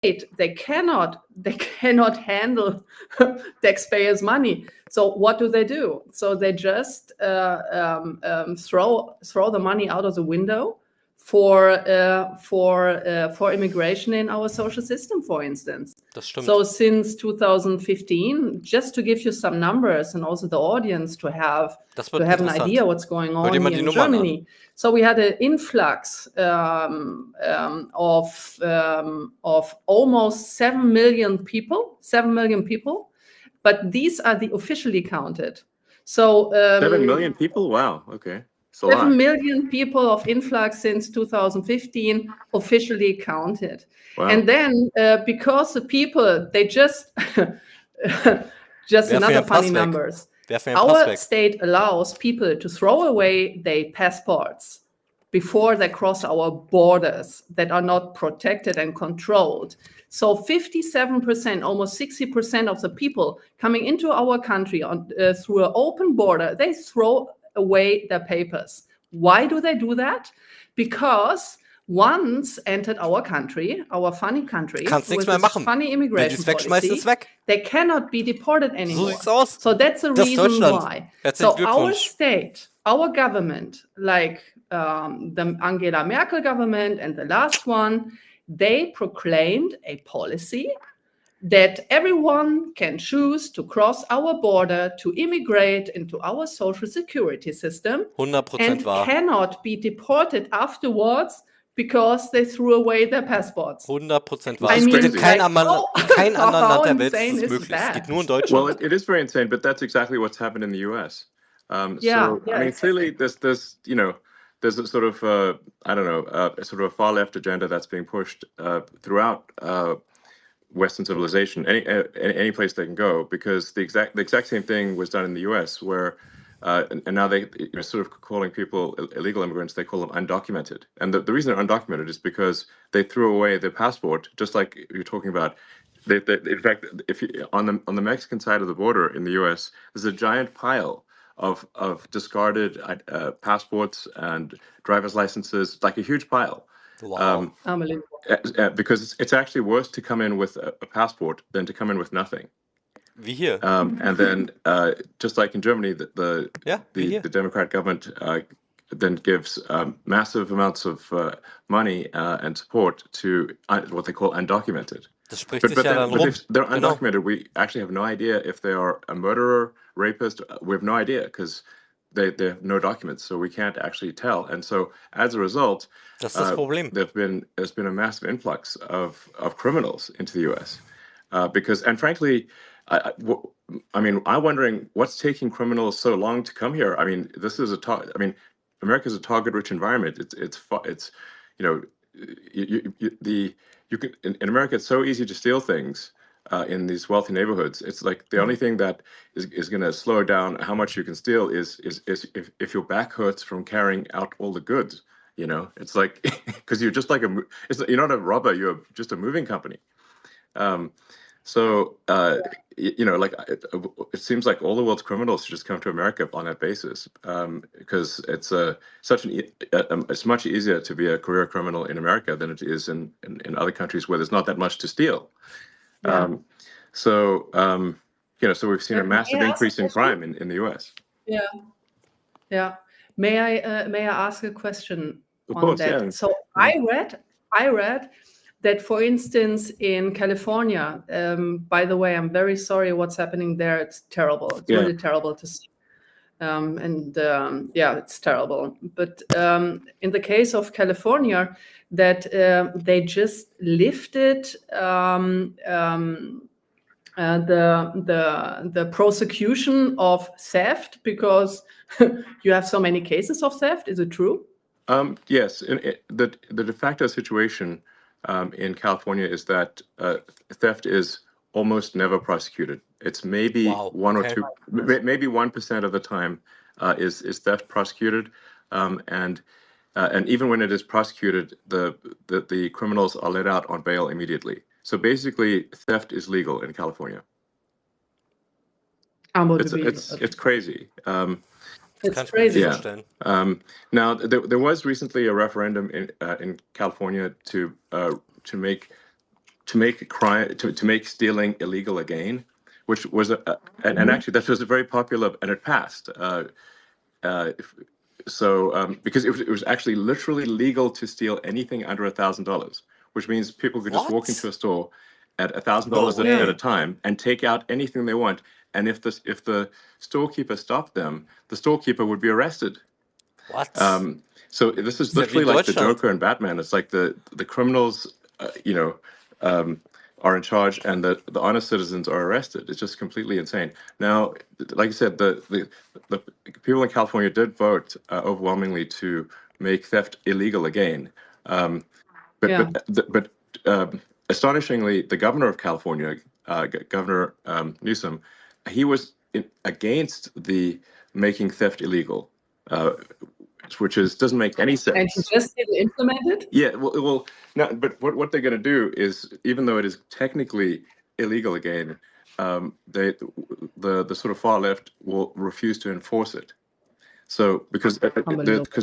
they cannot handle taxpayers' money. So what do? So they just throw the money out of the window for immigration in our social system, for instance. Das stimmt. So since 2015, just to give you some numbers and also the audience to have an idea what's going on here in Germany. So we had an influx of almost 7 million people, but these are the officially counted. So 7 million people? Wow, okay. 7 million people of influx since 2015 officially counted. Wow. And then because the people, they just another funny numbers. Our state allows people to throw away their passports before they cross our borders that are not protected and controlled. So 57%, almost 60% of the people coming into our country through an open border, they throw away their papers. Why do they do that? Because once entered our country, our funny country, with this funny immigration policy, they cannot be deported anymore. So that's the reason why. So our state, our government, like the Angela Merkel government and the last one, they proclaimed a policy that everyone can choose to cross our border to immigrate into our social security system 100% and wahr. cannot be deported afterwards because they threw away their passports. 100% wahr. Es geht in kein anderen Land der Welt ist es möglich. Es geht nur in Deutschland. Well, it is very insane, but that's exactly what's happened in the US. I mean, clearly there's a sort of, a sort of a far left agenda that's being pushed throughout Western civilization, any place they can go, because the exact same thing was done in the US, where and now they sort of calling people illegal immigrants, they call them undocumented. And the reason they're undocumented is because they threw away their passport, just like you're talking about. In fact, if you, on the Mexican side of the border in the US, there's a giant pile of discarded passports and driver's licenses, like a huge pile. Wow. Because it's actually worse to come in with a passport than to come in with nothing. Wie hier. And then, just like in Germany, the Democrat government then gives massive amounts of money and support to what they call undocumented. Das spricht sich ja dann rum. If they're undocumented, we actually have no idea if they are a murderer, rapist. We have no idea because they have no documents, so we can't actually tell. And so, as a result, das ist das Problem. There's been a massive influx of criminals into the U.S. Because, and frankly, I'm wondering what's taking criminals so long to come here. I mean, America's a target-rich environment. It's you can in America. It's so easy to steal things in these wealthy neighborhoods. It's like the only thing that is going to slow down how much you can steal is if your back hurts from carrying out all the goods. You know, it's like because you're just like you're not a robber. You're just a moving company. It seems like all the world's criminals should just come to America on that basis, because it's it's much easier to be a career criminal in America than it is in other countries where there's not that much to steal. Yeah. So we've seen a massive increase in crime in the U.S. Yeah. May I ask a question of on course, that? Yeah. So I read that, for instance, in California, by the way, I'm very sorry what's happening there. It's terrible. It's really terrible to see. It's terrible. But in the case of California, that they just lifted the prosecution of theft because you have so many cases of theft. Is it true? Yes. The de facto situation in California is that theft is almost never prosecuted. It's maybe or two, maybe 1% of the time is theft prosecuted, and even when it is prosecuted, the criminals are let out on bail immediately. So basically, theft is legal in California. It's crazy. It's crazy. Yeah. Now there was recently a referendum in California to make to make a crime, to make stealing illegal again, which was and actually that was a very popular, and it passed. Because it was actually literally legal to steal anything under $1,000, which means people could just walk into a store at $1,000 at a time and take out anything they want. And if the storekeeper stopped them, the storekeeper would be arrested. What? So this is literally like the Joker and Batman. It's like the criminals, are in charge, and the honest citizens are arrested. It's just completely insane. Now, like I said, the people in California did vote overwhelmingly to make theft illegal again. But astonishingly, the governor of California, Governor Newsom, he was against the making theft illegal, which doesn't make any sense. And he just didn't implement it? Yeah, well, no, but what they're going to do is, even though it is technically illegal again, the sort of far left will refuse to enforce it. So because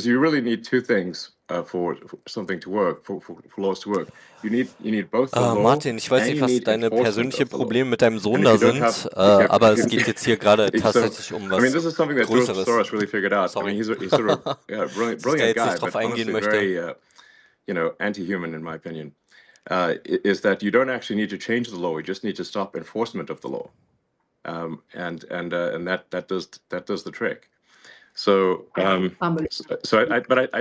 you really need two things for something to work, for laws to work. You need both the law. Martin, ich weiß nicht, was deine persönlichen Probleme mit deinem Sohn da sind, aber es geht jetzt hier gerade tatsächlich um was this is something that Größeres. Soros really figured out. I mean, he's sort of brilliant guy, but honestly very anti-human in my opinion. Is that you don't actually need to change the law; you just need to stop enforcement of the law, and that does the trick. So, I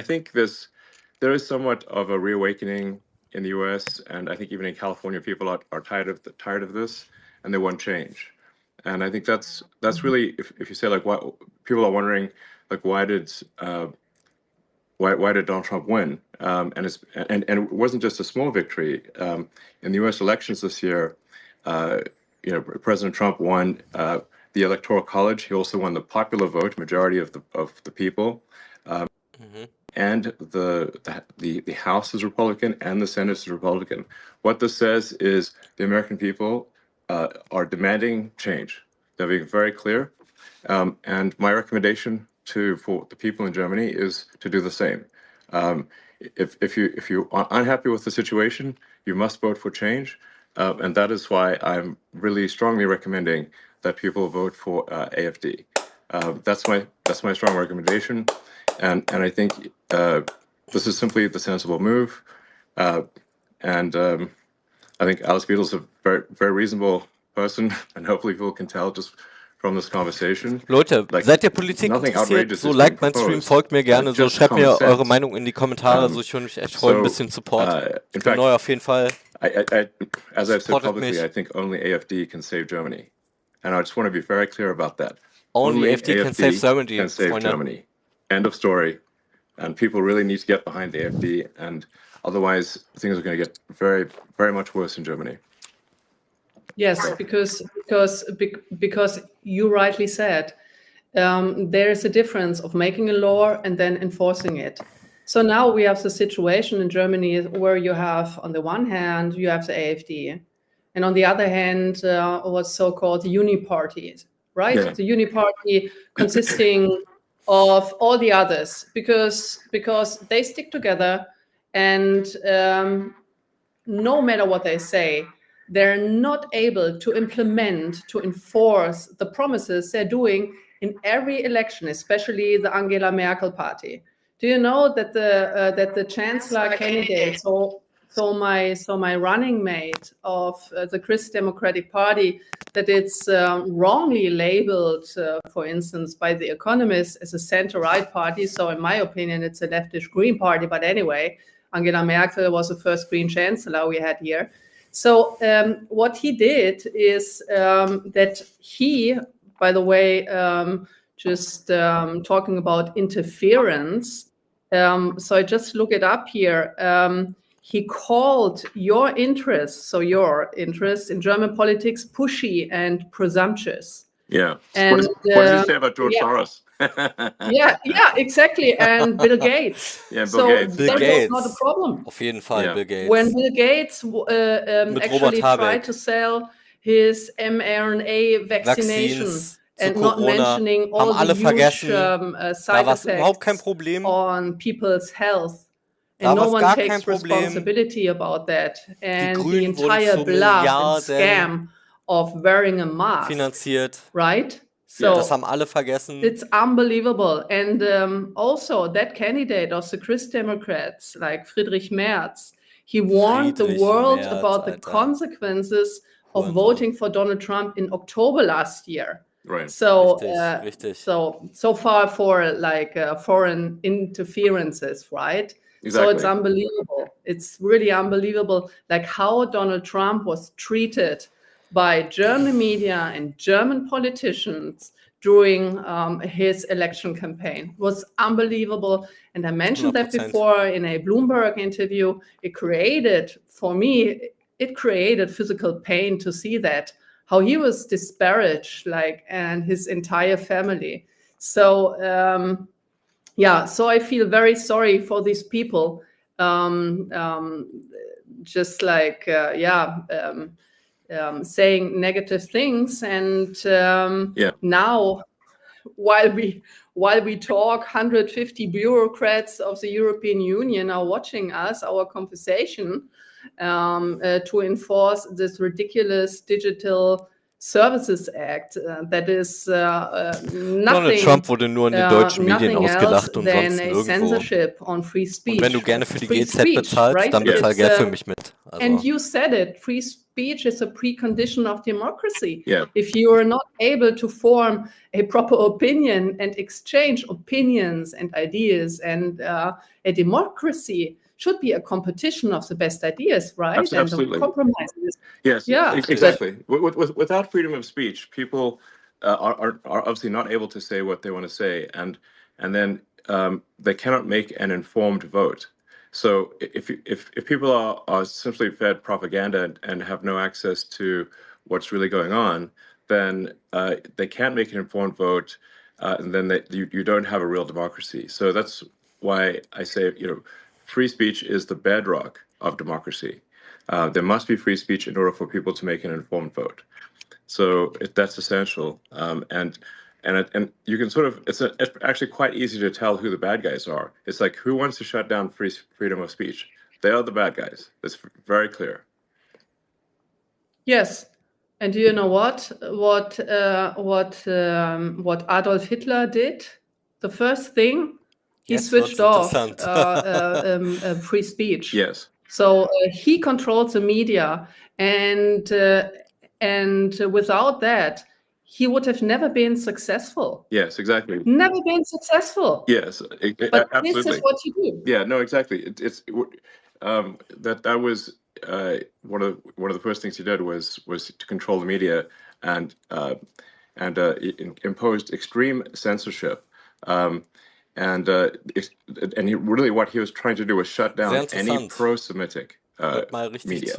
think there is somewhat of a reawakening in the U.S. and I think even in California, people are tired of this, and they want change. And I think that's really, if you say like, why people are wondering, like, why did Donald Trump win? And it wasn't just a small victory. In the U.S. elections this year, President Trump won the Electoral College. He also won the popular vote, majority of the people, and the House is Republican and the Senate is Republican. What this says is the American people are demanding change. They're being very clear, and my recommendation for the people in Germany is to do the same. If you are unhappy with the situation, you must vote for change, and that is why I'm really strongly recommending that people vote for AfD. That's my strong recommendation, and I think this is simply the sensible move, and I think Alice Weidel is a very, very reasonable person, and hopefully people can tell just from this conversation. Leute, seid ihr Politik interessiert? So liked mein Stream, folgt mir gerne, so schreibt mir eure Meinung in die Kommentare, so ich würde mich echt freuen, ein bisschen Support. Ich bin neu auf jeden Fall. As I've said publicly, I think only AfD can save Germany. And I just want to be very clear about that. Only AfD can save Germany. Can save Germany. End of story. And people really need to get behind the AfD, and otherwise things are going to get very, very much worse in Germany. Yes, because you rightly said, there is a difference of making a law and then enforcing it. So now we have the situation in Germany where you have, on the one hand, you have the AfD, and on the other hand, what's so-called uniparties, right? Yeah. The uniparty consisting of all the others, because they stick together, and no matter what they say, they're not able to implement, to enforce the promises they're doing in every election, especially the Angela Merkel party. Do you know that the chancellor candidate, so my running mate of the Christ Democratic Party, that it's wrongly labeled, for instance, by The Economist as a center-right party. So in my opinion, it's a leftish Green party. But anyway, Angela Merkel was the first Green chancellor we had here. So what he did is that he, by the way, just talking about interference, so I just look it up here. He called your interest in German politics pushy and presumptuous. Yeah. And what does he say about George Soros? yeah, exactly. And Bill Gates. Yeah, Bill Gates. That was not a problem. Auf jeden Fall, Yeah. Bill Gates. When Bill Gates actually tried to sell his mRNA vaccinations and not mentioning all the huge side effects überhaupt kein Problem. on people's health, And no one takes responsibility about that. And the entire bluff and scam of wearing a mask. Finanziert. Right? So das haben alle vergessen. It's unbelievable. And also that candidate of the Christ Democrats, like Friedrich Merz, he warned the world about the consequences of voting for Donald Trump in October last year. Right. So, Richtig. so far for like foreign interferences, right? Exactly. So it's unbelievable. It's really unbelievable, like how Donald Trump was treated by German media and German politicians during his election campaign. It was unbelievable. And I mentioned 100%. That before in a Bloomberg interview. It created, for me, it created physical pain to see that, how he was disparaged, like, and his entire family. So, so I feel very sorry for these people. Just like, saying negative things, and now, while we talk, 150 bureaucrats of the European Union are watching us, our conversation, to enforce this ridiculous Digital Services Act. That is nothing. Donald Trump wurde nur in den deutschen Medien ausgelacht und sonst nirgendwo. Censorship on free speech. Und wenn du gerne für die GZ bezahlst, right? Dann bezahl gerne für mich mit. Also. And you said it, free speech is a precondition of democracy. Yeah. If you are not able to form a proper opinion and exchange opinions and ideas, and a democracy should be a competition of the best ideas, right? Absolutely. And compromises. Yes, exactly. Without freedom of speech, people are obviously not able to say what they want to say, and then they cannot make an informed vote. So if people are simply fed propaganda and have no access to what's really going on, then they can't make an informed vote, and then you don't have a real democracy. So that's why I say, free speech is the bedrock of democracy. There must be free speech in order for people to make an informed vote. So that's essential. And you can it's actually quite easy to tell who the bad guys are. It's like, who wants to shut down freedom of speech? They are the bad guys. It's very clear. Yes. And do you know what Adolf Hitler did? The first thing, he switched off free speech. Yes. So he controlled the media, and without that, he would have never been successful. Yes, exactly. Never been successful. Yes, but absolutely. This is what you do. Yeah, no, exactly. That was one of the first things he did was to control the media and imposed extreme censorship. And really what he was trying to do was shut down any pro-Semitic media.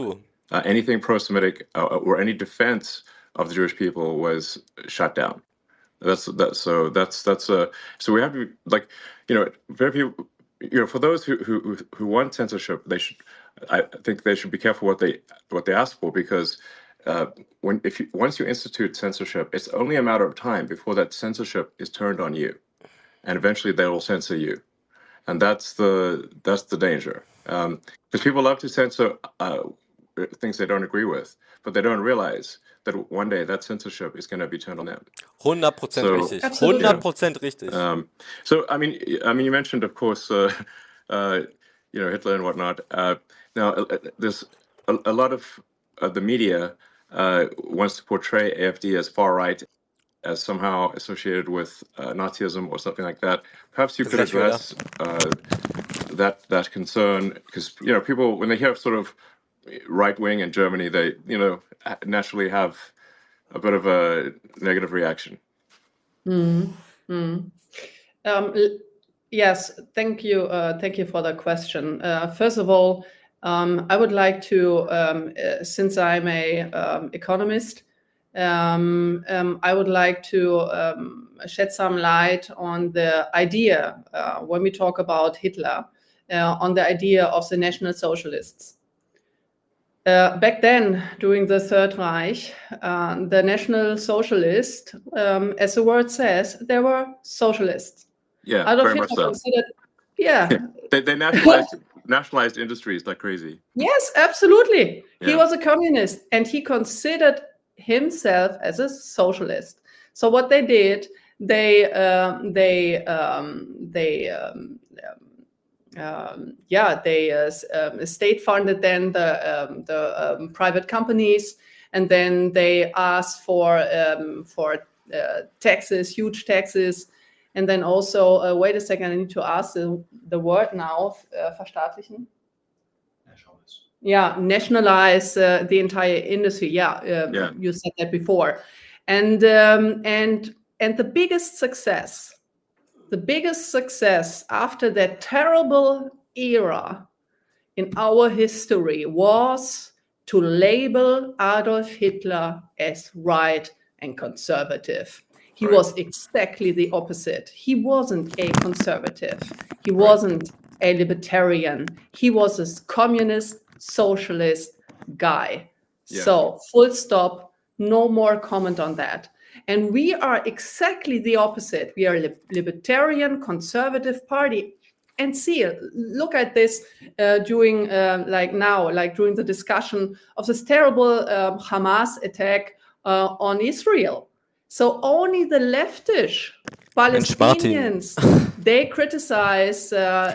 Anything pro-Semitic or any defense of the Jewish people was shut down. So we have to, like, very few, for those who want censorship, I think they should be careful what they ask for, because once you institute censorship, it's only a matter of time before that censorship is turned on you, and eventually they will censor you, and that's the danger. Because people love to censor things they don't agree with, but they don't realize that one day that censorship is going to be turned on them. 100% richtig. 100% richtig. So I mean, you mentioned, of course, Hitler and whatnot. Now, there's a lot of the media wants to portray AfD as far right, as somehow associated with Nazism or something like that. Perhaps you could address that concern, because people, when they hear sort of right wing in Germany, they naturally have a bit of a negative reaction. Yes, thank you for the question. First of all, I would like to, since I'm a economist, I would like to shed some light on the idea, when we talk about Hitler, on the idea of the National Socialists. Back then, during the Third Reich, the National Socialists, as the word says, they were socialists. Yeah, Adolf very much Hitler so. Yeah. They nationalized industries like crazy. Yes, absolutely. He was a communist, and he considered himself as a socialist. So what they did, they state funded then the private companies, and then they asked for taxes, huge taxes, and then also wait a second, I need to ask the word now, verstaatlichen. Yeah, nationalize the entire industry. You said that before, and the biggest success after that terrible era in our history was to label Adolf Hitler as right and conservative. He was exactly the opposite. He wasn't a conservative. He wasn't a libertarian. He was a communist, socialist guy. So full stop, no more comment on that. And we are exactly the opposite. We are a libertarian, conservative party. And look at this during during the discussion of this terrible Hamas attack on Israel. So only the leftish Palestinians, they criticize the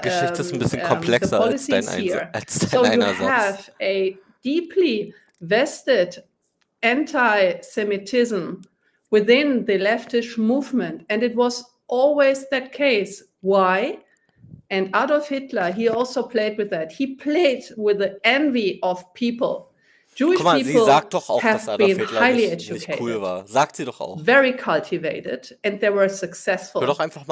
policies here. So you have a deeply vested anti-Semitism within the leftish movement, and it was always that case. Why? And Adolf Hitler, he also played with that. He played with the envy of people. Jewish people have been highly educated, very cultivated, and they were successful. There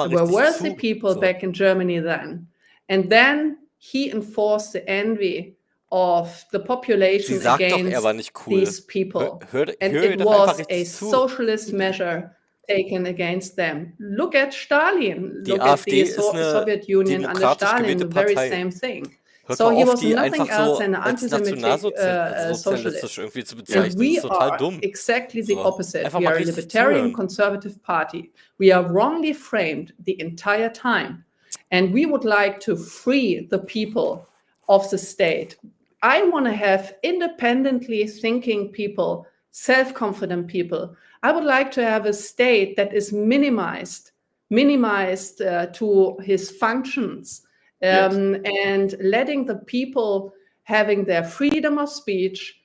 were wealthy people back in Germany then. And then he enforced the envy of the population against these people. And it was a socialist measure taken against them. Look at Stalin. Look at the Soviet Union under Stalin, the very same thing. So he was nothing else than an anti-Semitic socialist. And we are exactly the opposite. We are a libertarian conservative party. We are wrongly framed the entire time. And we would like to free the people of the state. I want to have independently thinking people, self-confident people. I would like to have a state that is minimized to his functions. And letting the people having their freedom of speech,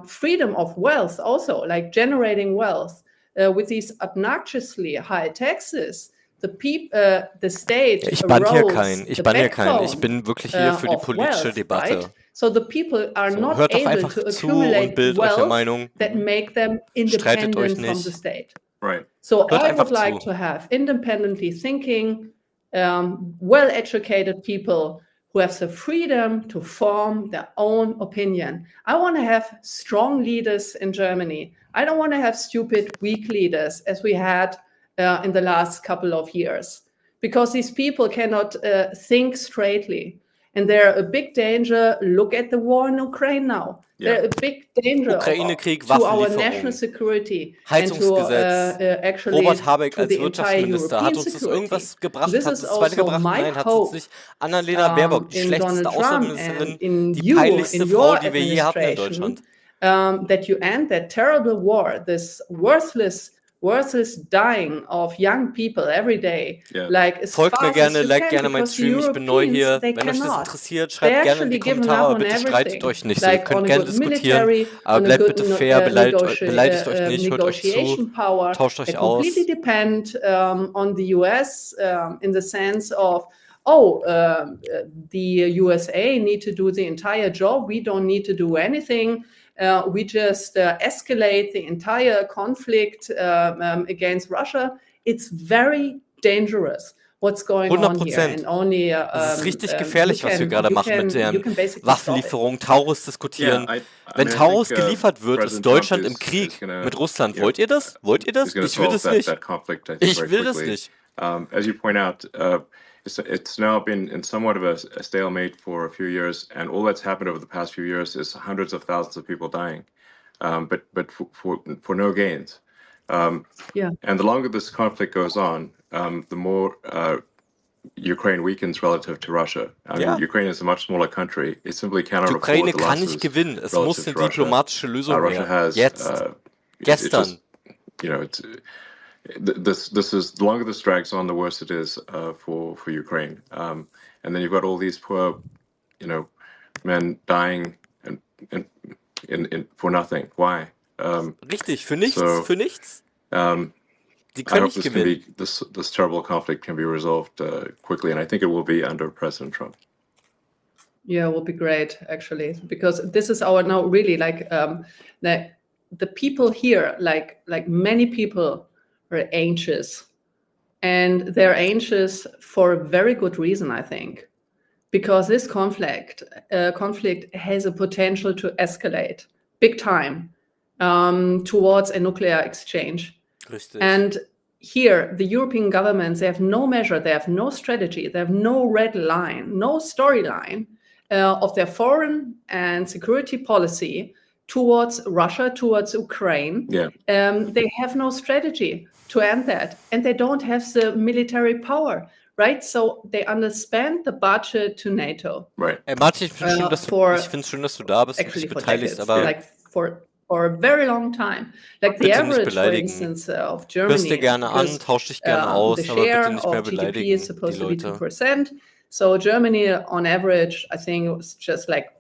freedom of wealth also, like generating wealth with these obnoxiously high taxes. The state Ich ban hier keinen. Ich bin wirklich hier für die politische Debatte. Right? So the people are not able to accumulate wealth that make them independent from the state. Right. So I would like to have independently thinking, well-educated people who have the freedom to form their own opinion. I want to have strong leaders in Germany. I don't want to have stupid, weak leaders as we had in the last couple of years, because these people cannot think straightly. And they're a big danger. Look at the war in Ukraine now. They're a big danger to our national security and to actually Robert Habeck to als the entire Wirtschaftsminister hat uns das European irgendwas gebracht, This hat is uns das weitergebracht? also my Nein, hat hope, uns nicht. Annalena Baerbock, die in schlechteste Donald Trump Außenministerin, and die in peinlichste your Frau, die wir je hatten in administration, Deutschland. that you end that terrible war, this worthless dying of young people every day. Like as Folgt mir fast as gerne, you liked can, gerne meinen because the Stream, ich bin neu hier. Europeans, they Wenn euch das cannot. interessiert, They schreibt gerne in die actually given Kommentare, up aber on bitte streitet everything. euch nicht so. Ihr Like on könnt a gerne good diskutieren, military, aber on a bleibt good bitte fair, beleidigt euch nicht, hört euch zu, negotiation power. tauscht They euch aus. completely depend on the US in the sense of, the USA need to do the entire job. We don't need to do anything. We just escalate the entire conflict against Russia. It's very dangerous what's going on here. And only, es ist richtig gefährlich, was wir gerade machen mit der Waffenlieferung, Taurus diskutieren. Wenn Taurus geliefert wird, ist Deutschland im Krieg mit Russland. Wollt ihr das? Wollt ihr das? Ich will das nicht. Ich will das nicht. As you point out, it's now been in somewhat of a stalemate for a few years, and all that's happened over the past few years is hundreds of thousands of people dying, but for no gains. And the longer this conflict goes on, the more Ukraine weakens relative to Russia. I mean, Ukraine is a much smaller country. It simply cannot afford Ukraine the kann losses nicht gewinnen. Es muss eine relative to Russia. diplomatische Lösung Russia her. has Jetzt. Gestern. This is the longer this drags on, the worse it is for Ukraine. And then you've got all these poor, men dying and for nothing. Why? Richtig, für nichts, für nichts. Die I können hope nicht gewinnen. this terrible conflict can be resolved quickly, and I think it will be under President Trump. Yeah, it will be great, actually, because this is our now really like the people here, like many people are anxious, and they're anxious for a very good reason, I think, because this conflict has a potential to escalate big time towards a nuclear exchange. Richtig. And here, the European governments, they have no measure, they have no strategy, they have no red line, no storyline of their foreign and security policy towards Russia, towards Ukraine. Yeah. They have no strategy to end that, and they don't have the military power, right? So they underspend the budget to NATO. Right. Martin, ich finde es schön, dass du da bist und dich beteiligst, aber like for a very long time. Like the average, for instance, of Germany. Hörst dir gerne an, tausch dich gerne aus, the aber share bitte nicht mehr of GDP beleidigen, is supposed die to be Leute. 2%. So Germany, on average, I think it was just like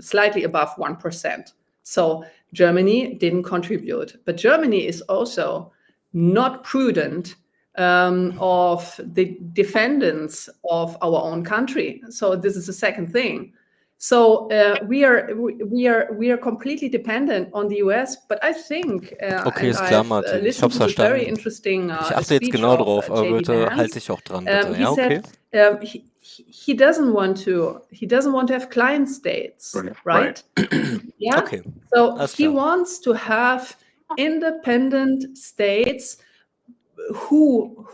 slightly above 1%. So Germany didn't contribute. But Germany is also not prudent of the defendants of our own country. So this is the second thing. So we are completely dependent on the US, but I think okay, ist klar, Martin. Ich hab's verstanden. Very interesting, ich achte jetzt genau drauf, aber bitte halt dich auch dran, bitte. Ja, okay. He doesn't want to have client states, right? Yeah. Okay. So he wants to have independent states who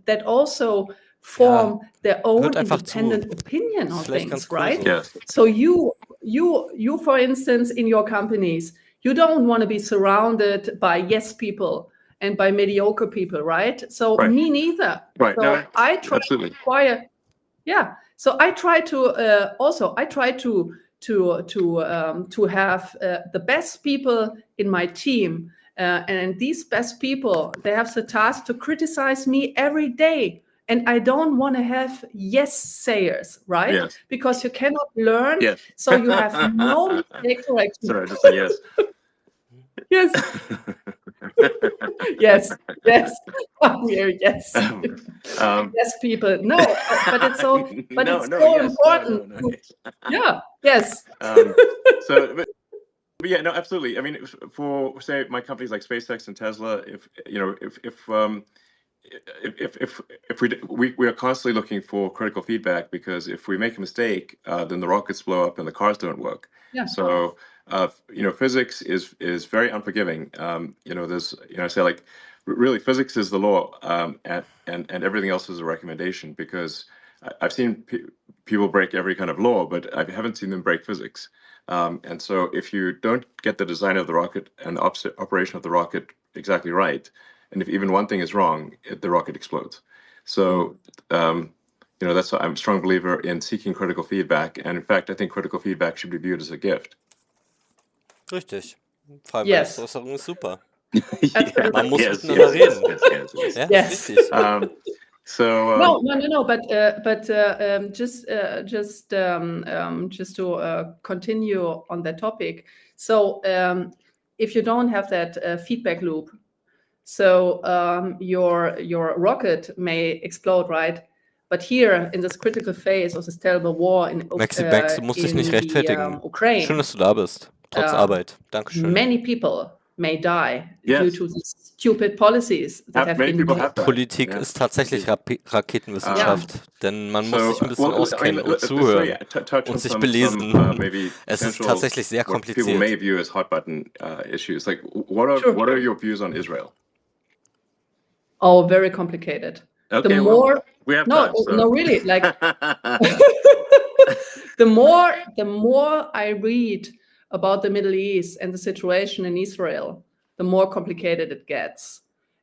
that also form their own independent opinion on things, right? Yes. So you, for instance, in your companies, you don't want to be surrounded by yes people and by mediocre people, right? So me neither. Right. So no, I try absolutely. to acquire. Yeah. So I try to to have the best people in my team, and these best people, they have the task to criticize me every day. And I don't want to have yes sayers, right? Yes. Because you cannot learn. Yes. So you have no mistake correction. Sorry, I just said yes. Yes. yes. Yes. Yes, people. No, but it's so. But it's so important. No. Yeah. Yes. But yeah, no, absolutely. I mean, for say my companies like SpaceX and Tesla, if we are constantly looking for critical feedback, because if we make a mistake, then the rockets blow up and the cars don't work. Yeah. So physics is very unforgiving. There's I say like really physics is the law, and everything else is a recommendation, because I've seen people break every kind of law, but I haven't seen them break physics. And so if you don't get the design of the rocket and the operation of the rocket exactly right, and if even one thing is wrong, the rocket explodes. So, that's why I'm a strong believer in seeking critical feedback. And in fact, I think critical feedback should be viewed as a gift. Richtig. Fallbeißäußerung ist super. Man muss Yes. miteinander reden. Yes. Richtig. So no. But just to continue on that topic. So if you don't have that feedback loop, so your rocket may explode, right? But here in this critical phase of this terrible war in Max, du musst dich nicht rechtfertigen. Ukraine, schön, dass du da bist. Trotz Arbeit. Dankeschön. Many people may die due to these stupid policies that have been made. Politik ist tatsächlich Raketenwissenschaft, denn man muss sich ein bisschen auskennen und zuhören und sich belesen. Es ist tatsächlich sehr kompliziert. People may view as hot button issues. Like, what are your views on Israel? Oh, very complicated. Okay, the more we have time, so. No, really, like the more I read about the Middle East and the situation in Israel, the more complicated it gets.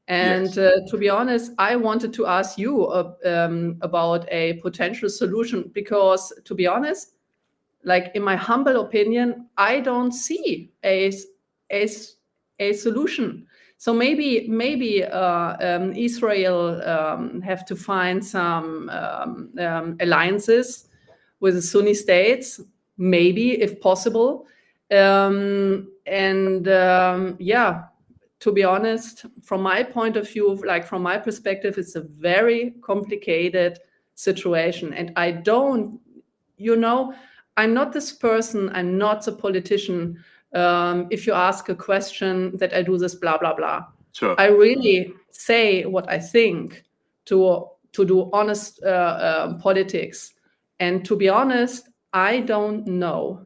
And to be honest, I wanted to ask you about a potential solution because, to be honest, like in my humble opinion, I don't see a solution. So maybe Israel have to find some alliances with the Sunni states, maybe if possible, to be honest, from my point of view, like from my perspective, it's a very complicated situation. And I don't, I'm not this person, I'm not a politician. If you ask a question that I do this, blah, blah, blah. Sure. I really say what I think to do honest politics. And to be honest, I don't know.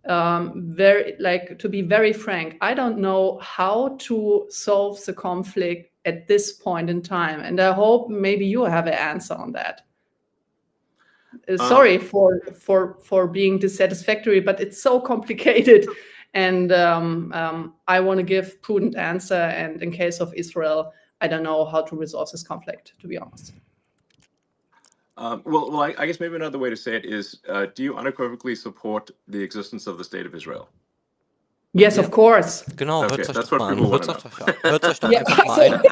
To be very frank, I don't know how to solve the conflict at this point in time, and I hope maybe you have an answer on that. Sorry for being dissatisfactory, but it's so complicated, and I want to give prudent answer. And in case of Israel, I don't know how to resolve this conflict, to be honest. Well, I guess maybe another way to say it is, do you unequivocally support the existence of the State of Israel? Yes, of course. Genau, Okay, hört euch that's doch what mal an. people Hört wanna euch doch Ja, einfach mal ein.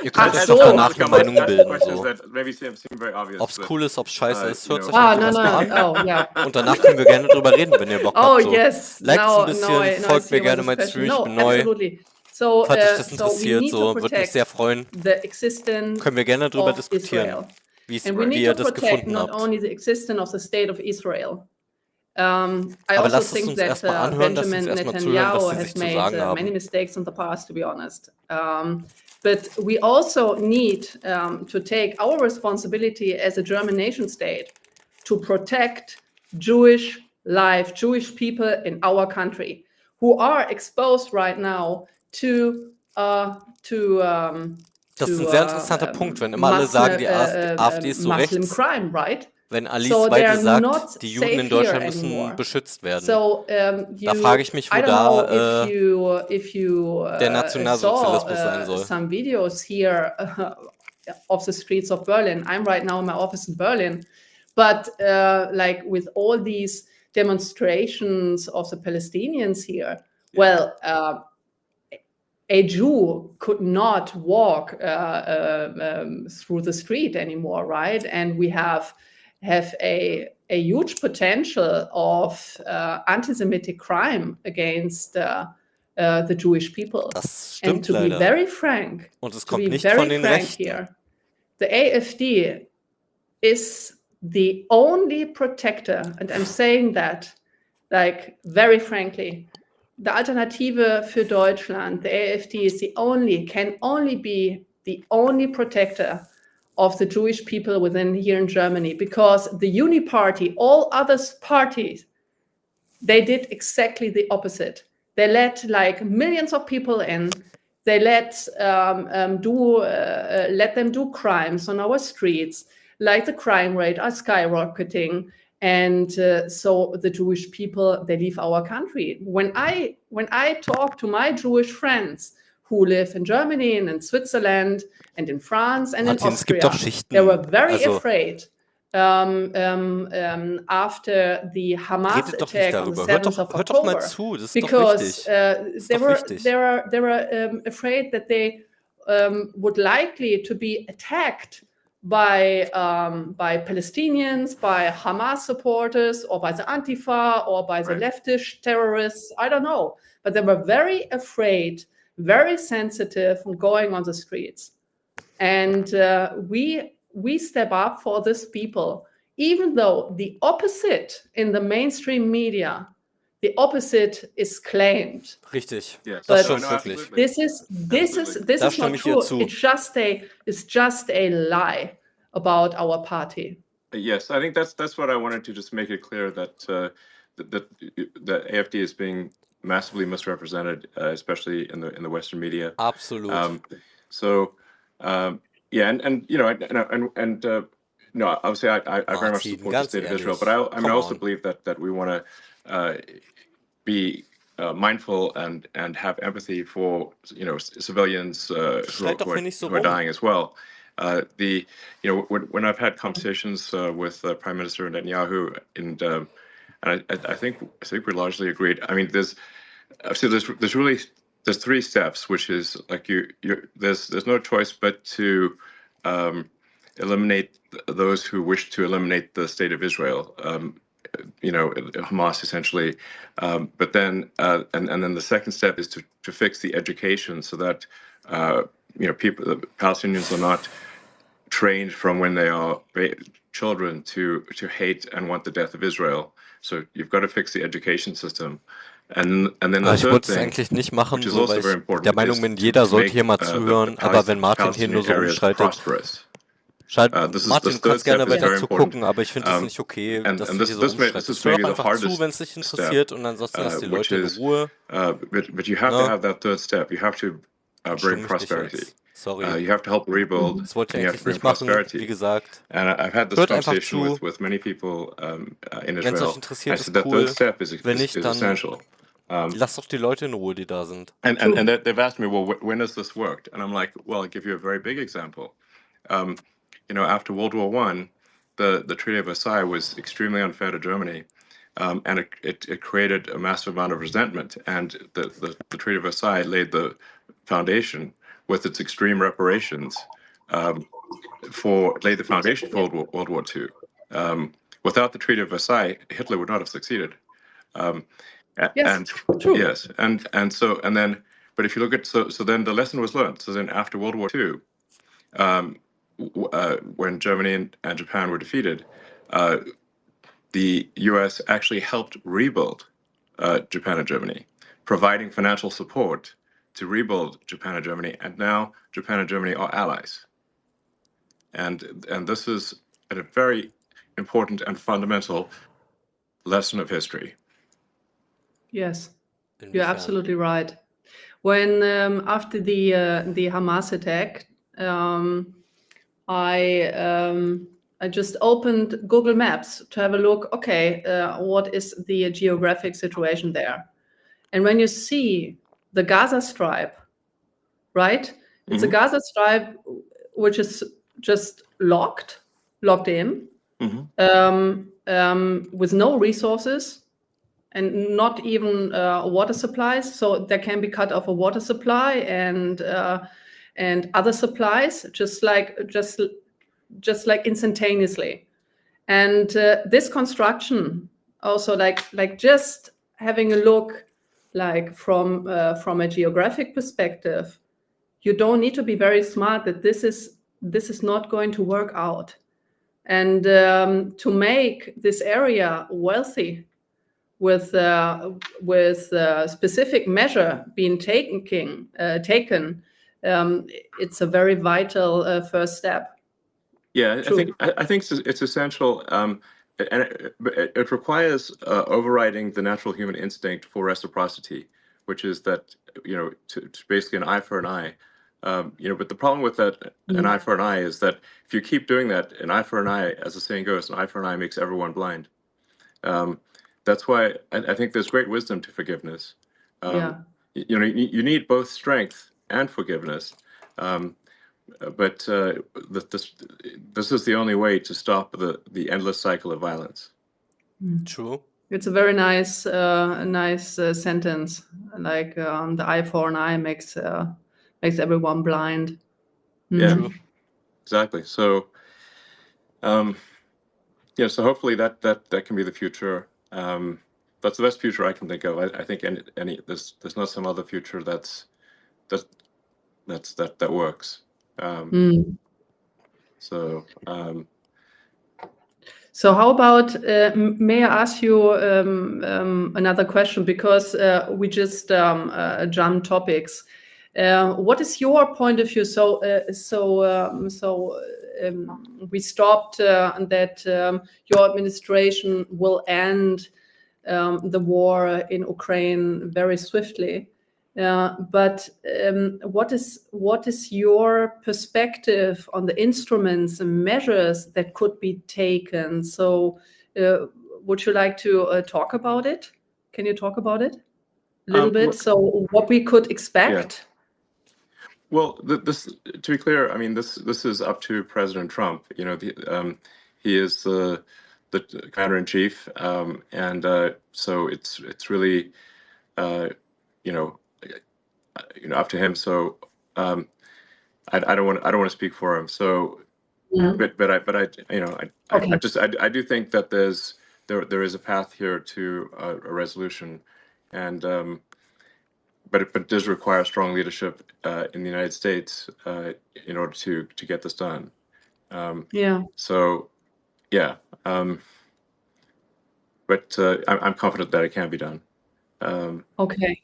Ihr könnt euch Ach doch so. danach eine Meinung bilden. Questions So. that maybe seem very obvious. Ob's cool ist, ob's scheiße ist, hört euch Ah, einfach no, erstmal no. an. Oh, yeah. Und danach können wir gerne drüber reden, wenn ihr Bock Oh, habt. So. yes. Liked Now, ein bisschen, now I folgt see mir gerne what mal this Stream, ich question. bin No, neu. absolutely. So, Falls euch das so we interessiert, need to so würde mich protect sehr freuen. the existence Können wir gerne drüber of diskutieren, Israel. wie And we wie need ihr to das protect gefunden not habt. only the existence of the state of Israel. I Aber also lasst es think uns that erstmal anhören, lasst uns Benjamin erstmal zuhören, was Netanyahu sie has sich zu made sagen many haben. mistakes in the past, to be honest. But we also need to take our responsibility as a German nation state to protect Jewish life, Jewish people in our country who are exposed right now to Das ist ein sehr interessanter Punkt, wenn immer alle sagen, die AfD ist so Muslim rechts. crime, right? Wenn Alice So they are Weidel not sagt, die Juden in safe Deutschland here müssen anymore. beschützt werden. So Da frage ich mich, wo I don't da know if you der Nationalsozialismus sein soll. some videos here of the streets of Berlin. I'm right now in my office in Berlin, but like with all these demonstrations of the Palestinians here, well, a Jew could not walk through the street anymore, right? And we have a huge potential of anti-Semitic crime against the Jewish people. Das And stimmt to be leider. very frank, Und es to kommt be nicht very von den frank Rechten. here, the AfD is the only protector, and I'm saying that like very frankly, the Alternative für Deutschland, the AfD can only be the only protector of the Jewish people within here in Germany, because the Uni Party, all other parties, they did exactly the opposite. They let like millions of people in. They let them do crimes on our streets, like the crime rate are skyrocketing. And so the Jewish people, they leave our country. When I talk to my Jewish friends who live in Germany and in Switzerland and in France and Martin, in es gibt doch Austria, Schichten. they were very Also, afraid after the Hamas redet doch nicht attack on the darüber. 7th of Hört doch mal October, zu, das ist because doch wichtig. they doch wichtig. were afraid that they would likely to be attacked by Palestinians, by Hamas supporters, or by the Antifa, or by the leftist terrorists. I don't know. But they were very afraid, very sensitive on going on the streets. And we step up for these people, even though the opposite in the mainstream media, the opposite is claimed. Richtig, Yes. das But stimmt wirklich. This is not true. It's just a lie about our party. Yes, I think that's what I wanted to just make it clear, that that AfD is being massively misrepresented, especially in the Western media. Absolut. Yeah, and you know, and no, obviously I very much support the State of Israel, but I also believe that we want to be mindful and have empathy for civilians who are dying as well. When I've had conversations with Prime Minister Netanyahu, and I think we're largely agreed. I mean, there's three steps, which is like there's no choice but to eliminate those who wish to eliminate the state of Israel. Hamas essentially, but then and then the second step is to fix the education so that the Palestinians are not trained from when they are children to hate and want the death of Israel. So you've got to fix the education system. And then ich wollte es eigentlich nicht machen, so, weil ich der Meinung bin, jeder sollte hier mal zuhören, aber wenn Martin hier nur so umschaltet, Martin, du kannst gerne weiter zugucken, aber ich finde es nicht okay, dass du hier so umschaltest. Hör doch einfach zu, wenn es dich interessiert, und ansonsten lass die Leute in Ruhe. But you have to have that third step. You have to bring prosperity. Sorry. You have to help rebuild. Das wollte ich eigentlich nicht machen, wie gesagt. And I've had this conversation with many people in Israel. Wenn es euch interessiert, ist cool. Wenn nicht, dann lasst doch die Leute in Ruhe, die da sind. And they've asked me, well, when has this worked? And I'm like, well, I'll give you a very big example. After World War I, the Treaty of Versailles was extremely unfair to Germany, and it created a massive amount of resentment. And the Treaty of Versailles laid the foundation with its extreme reparations laid the foundation for World War II. Without the Treaty of Versailles, Hitler would not have succeeded. Yes, true. Yes, but if you look at so then the lesson was learned. So then after World War II, when Germany and Japan were defeated, the U.S. actually helped rebuild Japan and Germany, providing financial support to rebuild Japan and Germany, and now Japan and Germany are allies. And this is a very important and fundamental lesson of history. Yes, you're absolutely right. When after the Hamas attack, I just opened Google Maps to have a look. Okay, what is the geographic situation there? And when you see the Gaza Strip, right? It's a Gaza Strip which is just locked in, with no resources and not even water supplies. So there can be cut off a water supply and other supplies, just like instantaneously. And this construction also like just having a look. Like from a geographic perspective, you don't need to be very smart that this is not going to work out, and to make this area wealthy with specific measure being taken, it's a very vital first step. Yeah, I think it's essential. And it requires overriding the natural human instinct for reciprocity, which is that to basically an eye for an eye. But the problem with that, an eye for an eye, is that if you keep doing that, an eye for an eye, as the saying goes, an eye for an eye makes everyone blind. That's why I think there's great wisdom to forgiveness. You need both strength and forgiveness. But this is the only way to stop the endless cycle of violence. True. It's a very nice sentence. Like the eye for an eye makes everyone blind. Yeah, true. Exactly. So, so hopefully that can be the future. That's the best future I can think of. I think there's not some other future that works. So how about, may I ask you another question, because we just jumped topics. What is your point of view? We stopped that your administration will end the war in Ukraine very swiftly. But what is your perspective on the instruments and measures that could be taken? So would you like to talk about it? Can you talk about it? little bit? So what we could expect? Well, this, to be clear, I mean, this is up to President Trump. You know, he is the commander in chief, and so it's really, you know, up to him. So I don't want to speak for him. So, but I you know I do think that there is a path here to a resolution, and but it does require strong leadership in the United States in order to get this done. So, yeah. But I'm confident that it can be done. And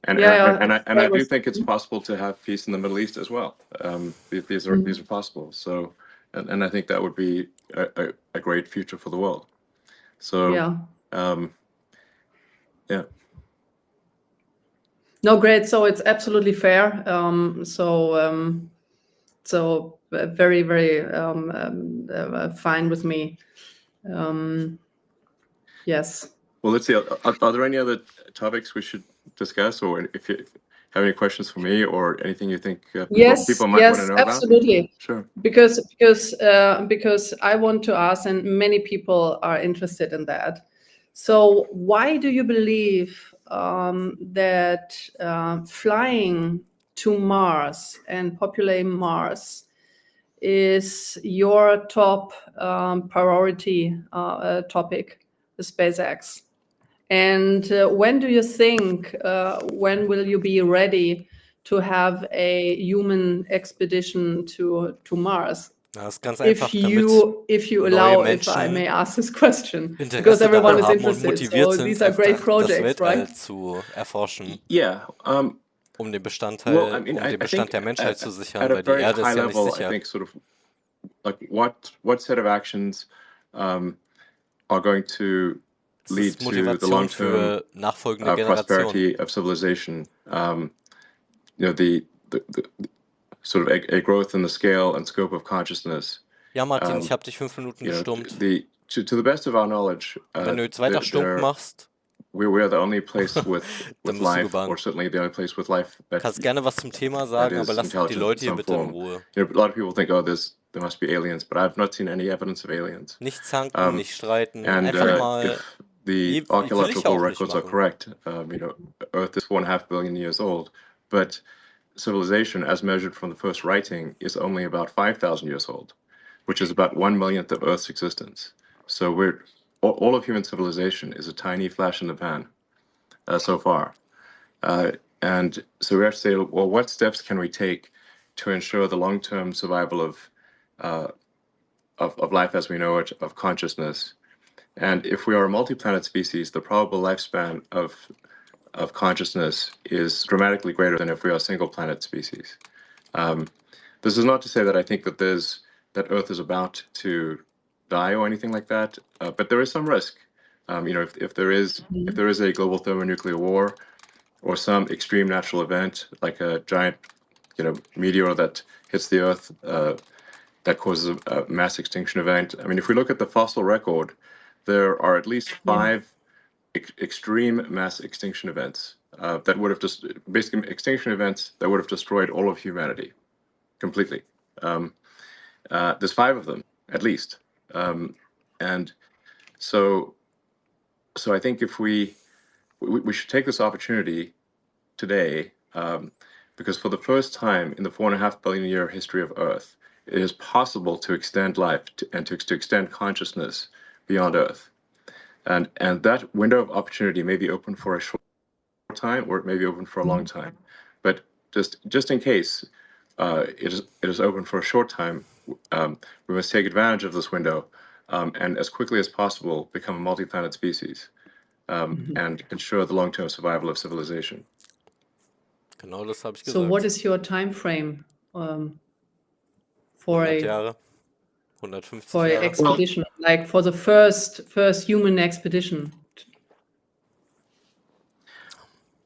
I do think it's possible to have peace in the Middle East as well. These are possible. So, and I think that would be a great future for the world. So, yeah. No, great. So it's absolutely fair. So very, very fine with me. Yes. Well, let's see. Are there any other topics we should discuss, or if you have any questions for me, or anything you think people might want to know absolutely. about? Sure. Because I want to ask, and many people are interested in that. So why do you believe that flying to Mars and populating Mars is your top priority topic, the SpaceX? And when do you think, when will you be ready to have a human expedition to Mars? Das ist ganz einfach, if you allow, if I may ask this question, because everyone is interested. So these are great projects, right? Zu erforschen. Yeah. Den Bestand der Menschheit zu sichern, weil die Erde ist ja nicht sicher. I think sort of like what set of actions are going to lead to the long-term prosperity of civilization. You know, the sort of a growth in the scale and scope of consciousness. Ja, Martin, ich habe dich 5 Minuten gestummt. To the best of our knowledge, wenn du jetzt weiter stumm machst, we are the only place with life, or certainly the only place with life. Kannst gerne was zum Thema sagen, aber lass die Leute hier bitte in Ruhe. You know, a lot of people think, oh, there must be aliens, but I've not seen any evidence of aliens. Nicht zanken, nicht streiten, einfach mal. If the archaeological records are correct, you know, Earth is 4.5 billion years old, but civilization, as measured from the first writing, is only about 5,000 years old, which is about 1/millionth of Earth's existence. So all of human civilization is a tiny flash in the pan so far. And so we have to say, well, what steps can we take to ensure the long-term survival of life as we know it, of consciousness? And if we are a multi-planet species, the probable lifespan of consciousness is dramatically greater than if we are a single planet species. This is not to say that I think that Earth is about to die or anything like that, but there is some risk. You know, if there is a global thermonuclear war or some extreme natural event like a giant, you know, meteor that hits the Earth that causes a mass extinction event. I mean, if we look at the fossil record, there are at least 5 extreme mass extinction events that would have just basically extinction events that would have destroyed all of humanity completely. There's 5 of them at least, and so I think if we should take this opportunity today, because for the first time in the 4.5 billion year history of Earth, it is possible to extend life and to extend consciousness beyond Earth. And that window of opportunity may be open for a short time, or it may be open for a long time. But just in case it is open for a short time, we must take advantage of this window and as quickly as possible become a multi-planet species and ensure the long-term survival of civilization. Genau das habe ich gesagt. So what is your time frame for 100 Jahre? 150 for an expedition, like for the first human expedition?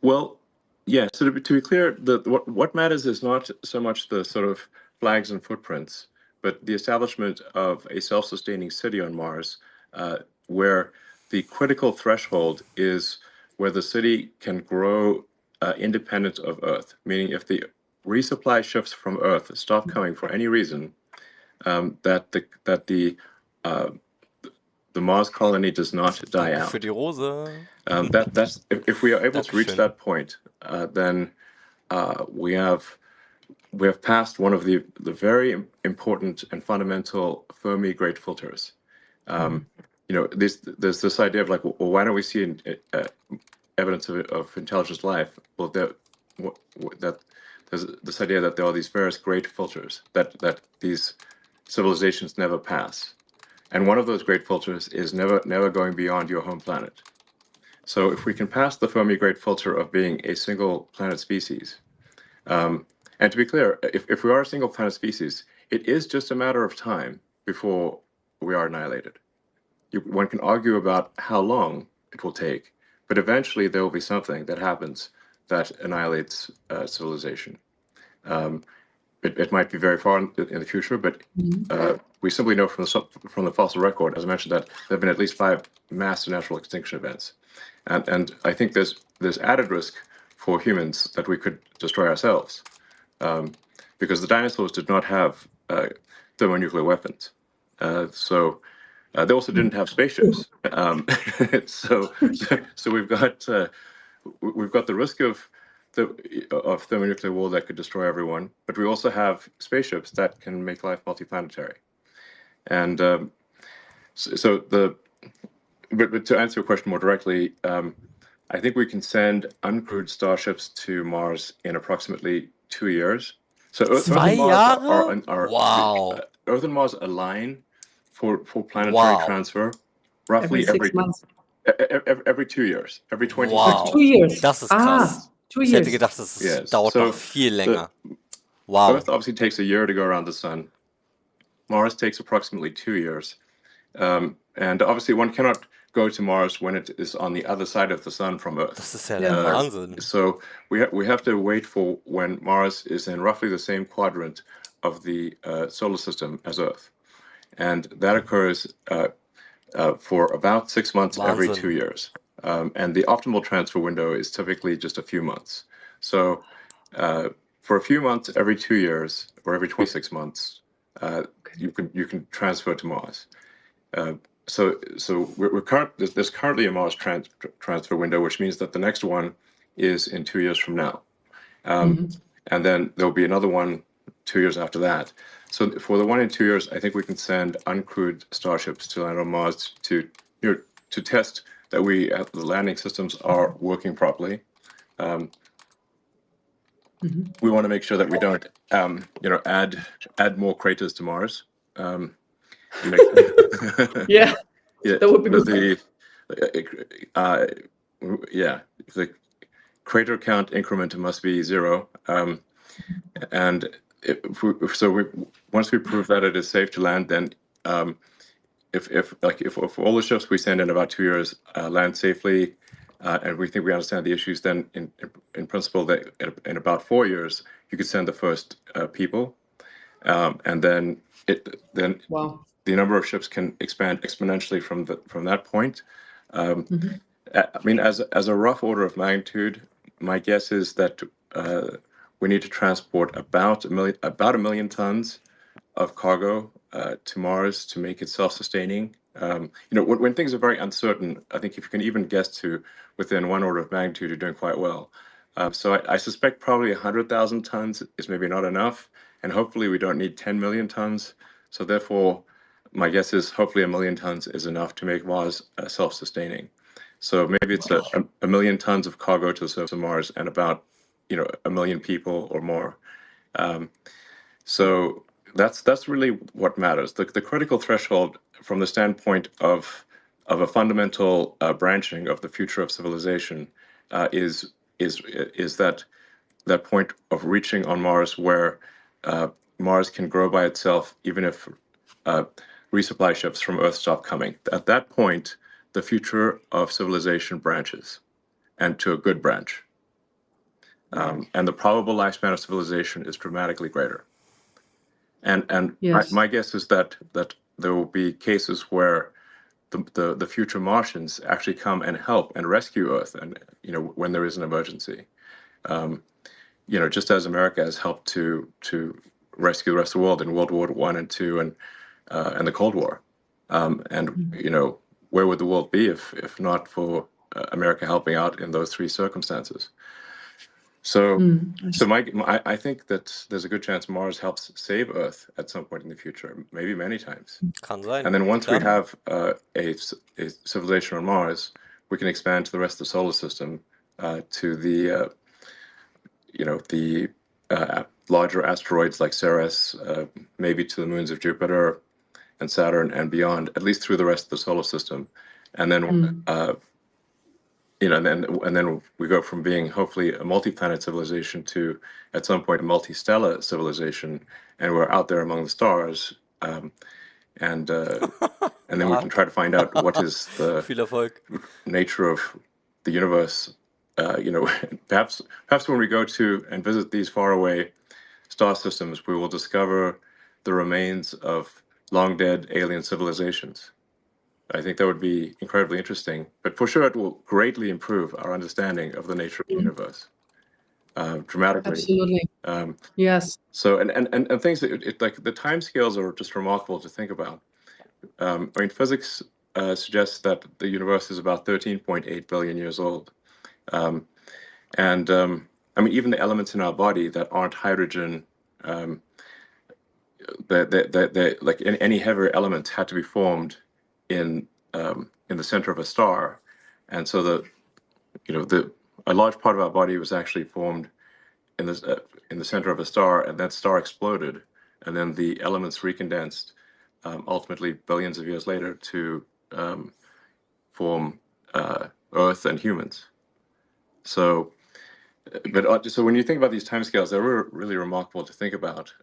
Well, yeah. So to be clear, what matters is not so much the sort of flags and footprints, but the establishment of a self-sustaining city on Mars, where the critical threshold is where the city can grow independent of Earth, meaning if the resupply ships from Earth stop coming for any reason, that the Mars colony does not die Danke out. für die Rose. That's if we are able to reach Dankeschön. that point, then we have passed one of the very important and fundamental Fermi great filters. There's this idea of like, well, why don't we see evidence of intelligent life? Well, that there's this idea that there are these various great filters that these civilizations never pass, and one of those great filters is never going beyond your home planet. So if we can pass the Fermi great filter of being a single planet species, and to be clear, if we are a single planet species, it is just a matter of time before we are annihilated. One can argue about how long it will take, but eventually there will be something that happens that annihilates civilization. It might be very far in the future, but we simply know from the fossil record, as I mentioned, that there have been at least 5 mass natural extinction events. And I think there's added risk for humans that we could destroy ourselves, because the dinosaurs did not have thermonuclear weapons. So they also didn't have spaceships. So we've got the risk of thermonuclear war that could destroy everyone, but we also have spaceships that can make life multiplanetary. And but to answer your question more directly, I think we can send uncrewed starships to Mars in approximately 2 years. So Earth and Mars Wow. Earth and Mars align for planetary transfer roughly every 6 months. Every 2 years, every 26 Wow. 2 years. Das ist krass. 2 Ich years. hätte gedacht, das dauert noch viel länger. Wow. Earth obviously takes a year to go around the sun. Mars takes approximately 2 years. And obviously one cannot go to Mars when it is on the other side of the sun from Earth. Das ist ja der Wahnsinn. So we have to wait for when Mars is in roughly the same quadrant of the solar system as Earth. And that occurs for about 6 months every 2 years. And the optimal transfer window is typically just a few months. So for a few months every 2 years or every 26 months, you can transfer to Mars. So there's currently a Mars transfer window, which means that the next one is in 2 years from now. And then there'll be another one 2 years after that. So for the one in 2 years, I think we can send uncrewed starships to land on Mars to test that the landing systems are working properly. We want to make sure that we don't add more craters to Mars. Yeah, that would be good. The crater count increment must be 0, and once we prove that it is safe to land, then if all the ships we send in about 2 years land safely, and we think we understand the issues, then in principle that in about 4 years you could send the first people, and then wow. The number of ships can expand exponentially from that point. I mean, as a rough order of magnitude, my guess is that we need to transport about a million tons of cargo to Mars to make it self-sustaining. When things are very uncertain, I think if you can even guess to within one order of magnitude, you're doing quite well. So I suspect probably 100,000 tons is maybe not enough, and hopefully we don't need 10 million tons. So therefore, my guess is hopefully 1 million tons is enough to make Mars self-sustaining. So maybe it's a million tons of cargo to the surface of Mars and about 1 million people or more. So that's really what matters. The critical threshold from the standpoint of a fundamental branching of the future of civilization is that point of reaching on Mars where Mars can grow by itself even if resupply ships from Earth stop coming. At that point, the future of civilization branches, and to a good branch. And the probable lifespan of civilization is dramatically greater. And yes. My guess is that there will be cases where the future Martians actually come and help and rescue Earth, and when there is an emergency. just as America has helped to rescue the rest of the world in World War I and II and the Cold War. Where would the world be if not for America helping out in those three circumstances? So I think that there's a good chance Mars helps save Earth at some point in the future, maybe many times. Kann sein. And then once we have a civilization on Mars, we can expand to the rest of the solar system, to the larger asteroids like Ceres, maybe to the moons of Jupiter and Saturn and beyond, at least through the rest of the solar system. And then and then we go from being hopefully a multi-planet civilization to at some point a multi-stellar civilization, and we're out there among the stars, and then we can try to find out what is the nature of the universe. Perhaps when we go to and visit these faraway star systems, we will discover the remains of long dead alien civilizations. I think that would be incredibly interesting, but for sure it will greatly improve our understanding of the nature of the universe, dramatically. Absolutely. Yes. So and things that like the timescales are just remarkable to think about. Physics suggests that the universe is about 13.8 billion years old, even the elements in our body that aren't hydrogen, like any heavier element had to be formed in the center of a star, and so a large part of our body was actually formed in the center of a star, and that star exploded, and then the elements recondensed, ultimately billions of years later to form Earth and humans. So when you think about these timescales, they're really remarkable to think about.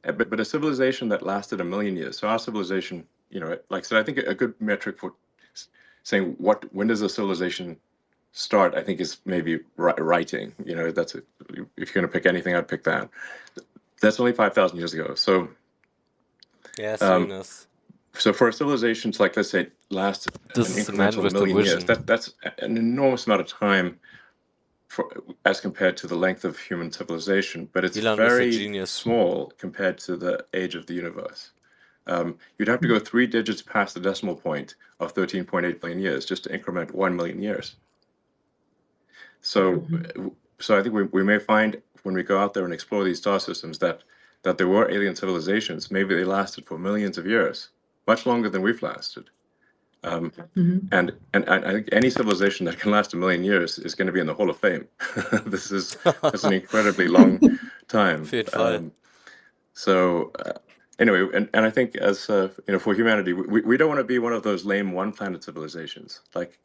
But a civilization that lasted 1 million years. So our civilization, like I said, I think a good metric for saying when does a civilization start, I think is maybe writing. That's if you're going to pick anything, I'd pick that. That's only 5,000 years ago. So yes, so for a civilization to, like, let's say, last an incremental 1 million years, that's an enormous amount of time as compared to the length of human civilization, but it's Elon very small compared to the age of the universe. You'd have to go 3 digits past the decimal point of 13.8 billion years just to increment 1 million years. So I think we may find when we go out there and explore these star systems that there were alien civilizations. Maybe they lasted for millions of years, much longer than we've lasted. And I think any civilization that can last 1 million years is going to be in the Hall of Fame. That's an incredibly long time. Anyway, and I think as for humanity, we don't want to be one of those lame one-planet civilizations. Like,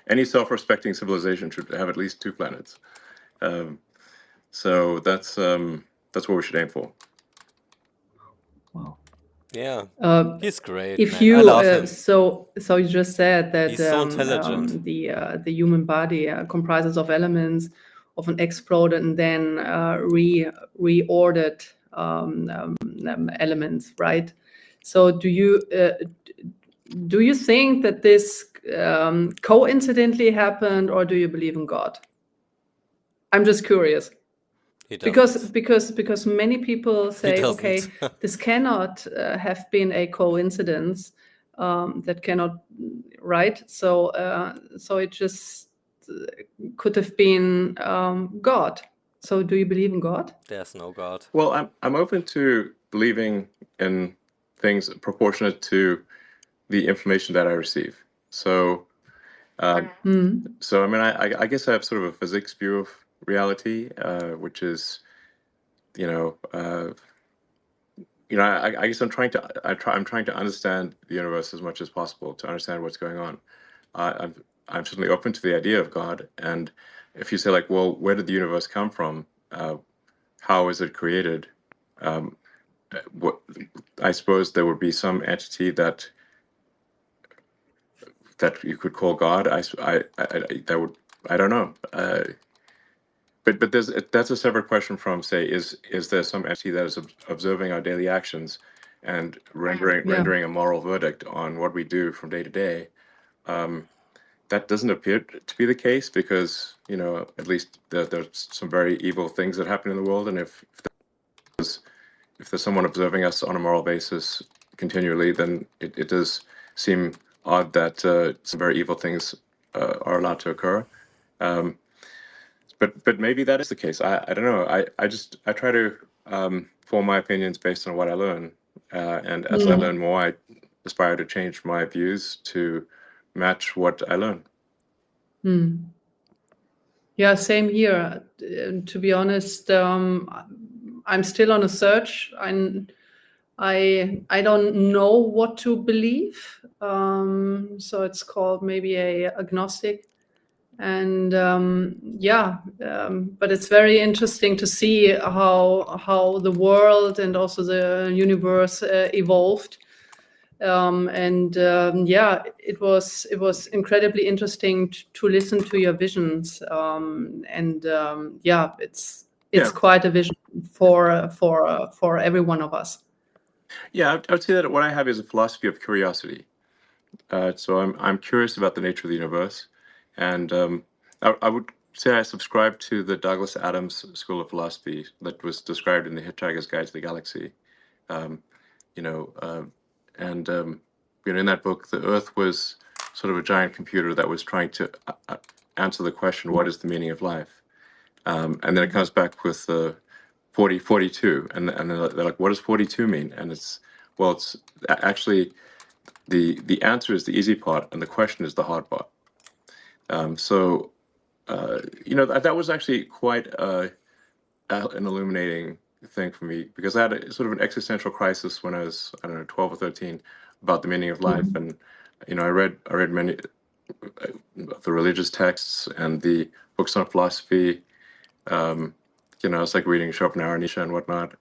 any self-respecting civilization should have at least 2 planets. So that's what we should aim for. Wow. Yeah, he's great. If man. I love him. So you just said that he's so intelligent. The human body comprises of elements of an exploded and then reordered elements, right? So do you think that this coincidentally happened, or do you believe in God? I'm just curious. Because many people say, okay, this cannot have been a coincidence. That cannot, right? So it just could have been God. So do you believe in God? There's no God. Well, I'm open to believing in things proportionate to the information that I receive. So I guess I have sort of a physics view of reality, which is, I guess I'm trying to understand the universe as much as possible to understand what's going on. I'm certainly open to the idea of God, and if you say, like, well, where did the universe come from? How is it created? I suppose there would be some entity that you could call God. I don't know. But that's a separate question from, say, is there some entity that is observing our daily actions and rendering a moral verdict on what we do from day to day? that doesn't appear to be the case because, at least there's some very evil things that happen in the world. And if there's someone observing us on a moral basis continually, then it does seem odd that some very evil things are allowed to occur. But maybe that is the case. I don't know. I try to form my opinions based on what I learn. And as I learn more, I aspire to change my views to match what I learn. Yeah, same here. To be honest, I'm still on a search. I don't know what to believe. So it's called maybe a agnostic. And but it's very interesting to see how the world and also the universe evolved. It was incredibly interesting to listen to your visions. It's quite a vision for every one of us. Yeah, I would say that what I have is a philosophy of curiosity. So I'm curious about the nature of the universe, and I would say I subscribe to the Douglas Adams school of philosophy that was described in The Hitchhiker's Guide to the Galaxy. In that book, the Earth was sort of a giant computer that was trying to answer the question, what is the meaning of life? And then it comes back with 42, and then they're like, what does 42 mean? And it's actually the answer is the easy part, and the question is the hard part. That was actually quite an illuminating thing for me, because I had a sort of an existential crisis when I was, 12 or 13, about the meaning of life. And I read many of the religious texts and the books on philosophy. It's like reading Schopenhauer, Nietzsche, and whatnot,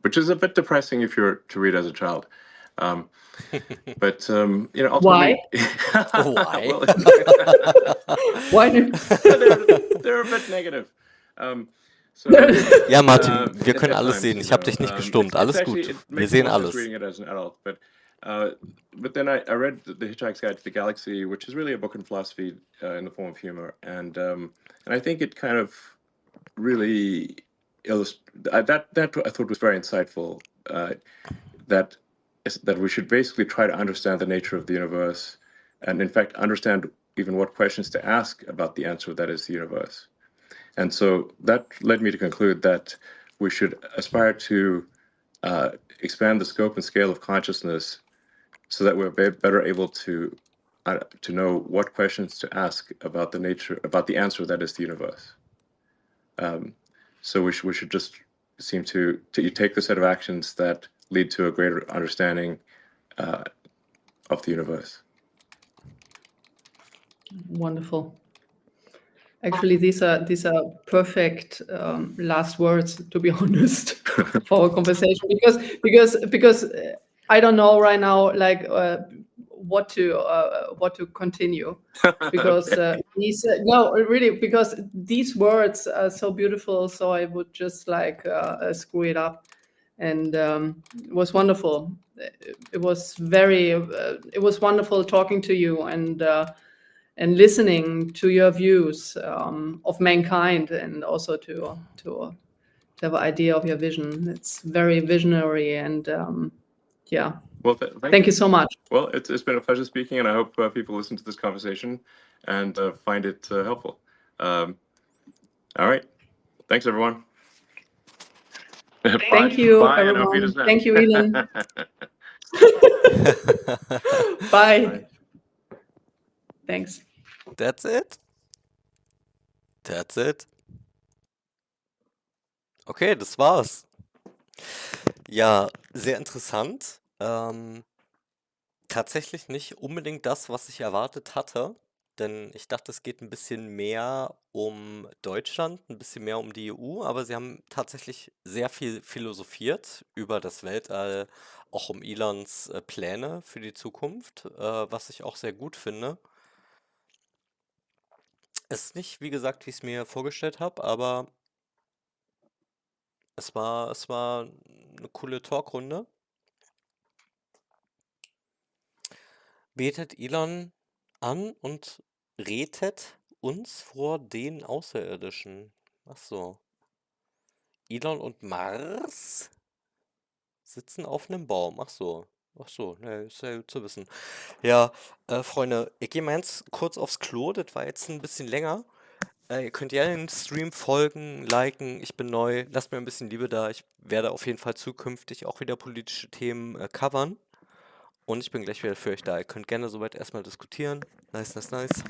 which is a bit depressing if you're to read as a child. Ultimately, why? Why? Why? They're a bit negative. Ja, Martin, wir können alles sehen. Ich habe dich nicht gestummt. Alles gut. Wir sehen alles. Reading it as an adult, but then I read The Hitchhiker's Guide to the Galaxy, which is really a book in philosophy in the form of humor, and I think it kind of really that I thought was very insightful. That we should basically try to understand the nature of the universe, and in fact understand even what questions to ask about the answer that is the universe. And so that led me to conclude that we should aspire to expand the scope and scale of consciousness so that we're better able to know what questions to ask about the answer that is the universe. So we should just seem to take the set of actions that lead to a greater understanding of the universe. Wonderful. Actually, these are perfect last words, to be honest, for our conversation, because I don't know right now, like what to continue, because because these words are so beautiful. So I would just like screw it up, and it was wonderful. It was wonderful talking to you and listening to your views of mankind, and also to have an idea of your vision. It's very visionary, and Well, thank you so much. Well, it's been a pleasure speaking, and I hope people listen to this conversation and find it helpful. All right. Thanks, everyone. Thank you, everyone. Thank you, Elon. Bye. Thanks. That's it? That's it? Okay, das war's. Ja, sehr interessant. Tatsächlich nicht unbedingt das, was ich erwartet hatte, denn ich dachte, es geht ein bisschen mehr um Deutschland, ein bisschen mehr um die EU, aber sie haben tatsächlich sehr viel philosophiert über das Weltall, auch um Elons Pläne für die Zukunft, was ich auch sehr gut finde. Es ist nicht, wie gesagt, wie ich es mir vorgestellt habe, aber es war eine coole Talkrunde. Betet Elon an und retet uns vor den Außerirdischen. Ach so. Elon und Mars sitzen auf einem Baum. Ach so. Ach so, ne, ist ja gut zu wissen. Ja, Freunde, ich gehe mal ganz kurz aufs Klo. Das war jetzt ein bisschen länger. Ihr könnt gerne den Stream folgen, liken. Ich bin neu. Lasst mir ein bisschen Liebe da. Ich werde auf jeden Fall zukünftig auch wieder politische Themen covern. Und ich bin gleich wieder für euch da. Ihr könnt gerne soweit erstmal diskutieren. Nice, nice, nice.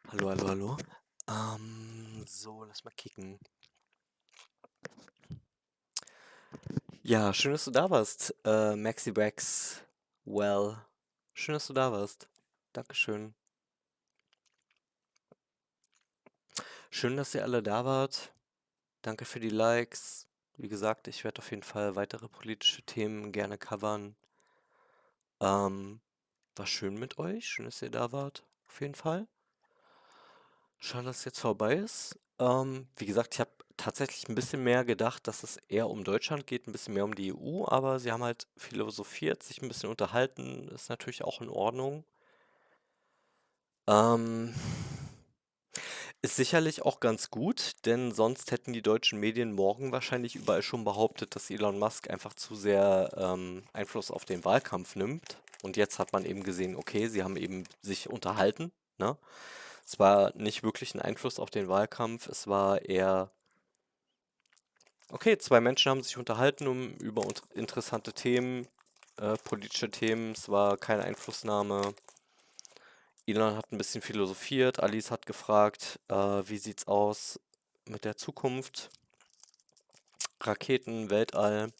Hallo, hallo, hallo. So, lass mal kicken. Ja, schön, dass du da warst, Maxi Wax. Well, schön, dass du da warst. Dankeschön. Schön, dass ihr alle da wart. Danke für die Likes. Wie gesagt, ich werde auf jeden Fall weitere politische Themen gerne covern. War schön mit euch. Schön, dass ihr da wart. Auf jeden Fall. Schade, dass es jetzt vorbei ist. Wie gesagt, ich habe tatsächlich ein bisschen mehr gedacht, dass es eher um Deutschland geht, ein bisschen mehr um die EU, aber sie haben halt philosophiert, sich ein bisschen unterhalten, ist natürlich auch in Ordnung. Ähm, Ist sicherlich auch ganz gut, denn sonst hätten die deutschen Medien morgen wahrscheinlich überall schon behauptet, dass Elon Musk einfach zu sehr Einfluss auf den Wahlkampf nimmt. Und jetzt hat man eben gesehen, okay, sie haben eben sich unterhalten, ne? Es war nicht wirklich ein Einfluss auf den Wahlkampf, es war eher, okay, zwei Menschen haben sich unterhalten über interessante Themen, politische Themen, es war keine Einflussnahme. Elon hat ein bisschen philosophiert, Alice hat gefragt, wie sieht's aus mit der Zukunft, Raketen, Weltall.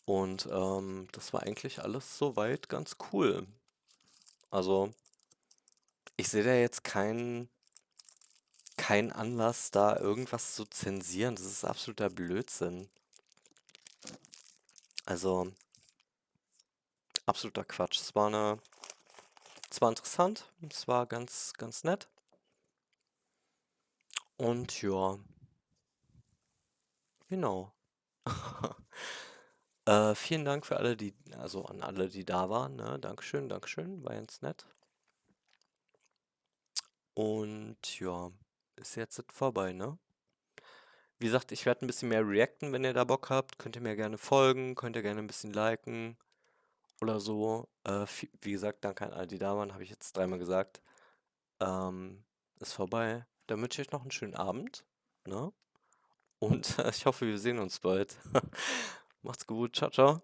Und das war eigentlich alles soweit ganz cool. Also, ich sehe da jetzt keinen Anlass, da irgendwas zu zensieren. Das ist absoluter Blödsinn. Also, absoluter Quatsch. Es war interessant, es war ganz, ganz nett. Und ja, genau. Vielen Dank für alle, also an alle, die da waren, ne? Dankeschön, Dankeschön, war ganz nett. Und ja, ist jetzt vorbei, ne? Wie gesagt, ich werde ein bisschen mehr reacten, wenn ihr da Bock habt. Könnt ihr mir gerne folgen, könnt ihr gerne ein bisschen liken oder so. Wie gesagt, danke an alle, die da waren, habe ich jetzt dreimal gesagt. ist vorbei. Dann wünsche ich euch noch einen schönen Abend, ne? Und ich hoffe, wir sehen uns bald. Macht's gut. Ciao, ciao.